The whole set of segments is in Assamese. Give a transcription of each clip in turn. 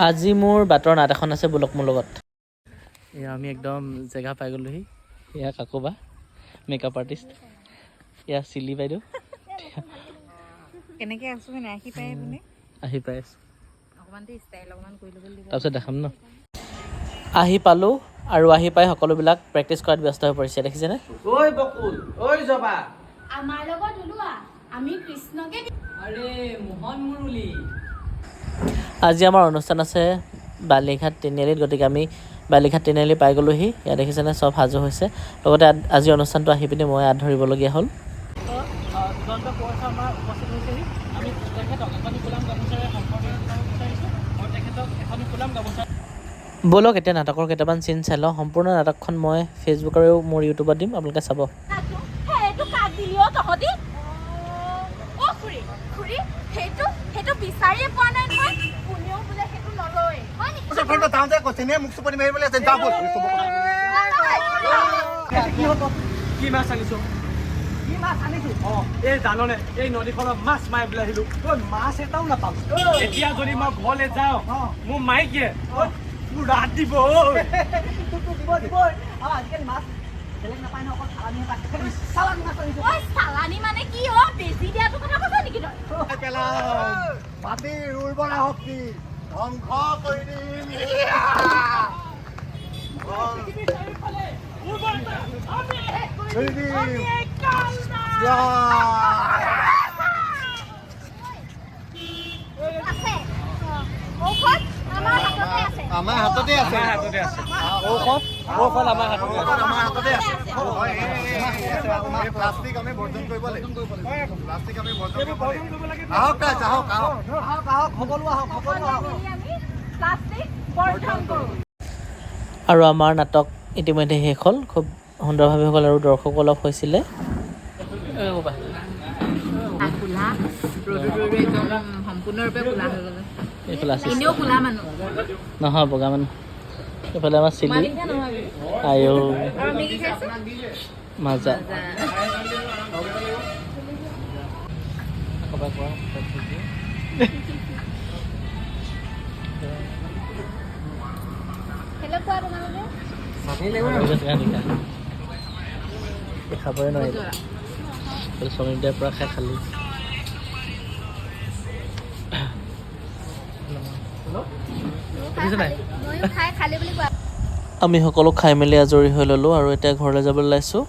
আজি মোৰ বাটৰ নাট এখন আছে বোলক মোৰ লগত। এয়া আমি একদম জেগা পাই গ'লোহি। এয়া কাকোবা মেকআপ আৰ্টিষ্ট, এয়া চিলি বাইদেউ। কেনেকে আছো মানে আহি পাই আপুনি আহি পাই আছো অকমানতে ষ্টাইল অকমান কৰি ল'ব লাগিব। তাৰপিছত দেখাম ন। আহি পালোঁ আৰু আহি পাই সকলোবিলাক প্ৰেক্টিচ কৰাত ব্যস্ত হৈ পৰিছে, দেখিছেনে? ঐ বকুল, ঐ জবা, আমাৰ লগত ওলোৱা, আমি কৃষ্ণকে আৰে মোহন মুৰলী। আজি আমাৰ অনুষ্ঠান আছে বালিঘাট তিনিআলিত, গতিকে আমি বালিঘাট তিনিআলি পাই গ'লোহি। ইয়াত দেখিছেনে চব সাজু হৈছে। লগতে আজি অনুষ্ঠানটো আহি পিনি মই হাত ধৰিবলগীয়া হ'ল। ব'লক এতিয়া নাটকৰ কেইটামান চিন চাই লওঁ। সম্পূৰ্ণ নাটকখন মই ফেচবুক আৰু মোৰ ইউটিউবত দিম, আপোনালোকে চাব। সেইটো কাক দিলি অ' তহঁতি? অ' খুৰী, খুৰী সেইটো বিচাৰিয়ে পোৱা নাই নহয়। কোনেও বোলে সেইটো নলয়, হয় নেকি? কি মাছ আনিছো? এই জাননে এই নদীখনত মাছ মাৰিবলৈ আহিলো, মাছ এটাও নাপালো। এতিয়া যদি মই ঘৰলৈ যাওঁ মোৰ মাইকীয়ে মোৰ ৰাত দিব। চালানী মানে কি অ' বেজি দিয়াটো কথা কৈছা নেকি তই? মাটিৰ উৰ্বৰা শক্তি ধ্বংস কৰি দিম। আমাৰ হাততে আছে ঔষধ আমাৰ হাততে আছে। প্লাষ্টিক আমি বৰ্জন কৰিব লাগিব। প্লাষ্টিক আমি বৰ্জন কৰিব লাগিব। আহক ৰাইজ, আহক আহক আহক সকলো আহক, সকলো আহক। আৰু আমাৰ নাটক ইতিমধ্যে শেষ হ'ল, খুব সুন্দৰভাৱে হ'ল আৰু দৰ্শক অলপ হৈছিলে। সম্পূৰ্ণৰূপে কোলা হৈ গ'ল। এইফালে আছে এনেও কোলা মানুহ নহয়, বগা মানুহ। এইফালে আমাৰ চিলি আয়ো মাজা। খাবই নোৱাৰিব, চনীদাৰ পৰা খাই খালি। আমি সকলো খাই মেলি আজৰি হৈ ল'লোঁ আৰু এতিয়া ঘৰলৈ যাবলৈ ওলাইছোঁ।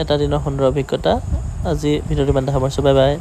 এটা দিনৰ সুন্দৰ অভিজ্ঞতা। আজি ভিডিঅ'টো ইমানতে সামৰিছোঁ। Bye bye.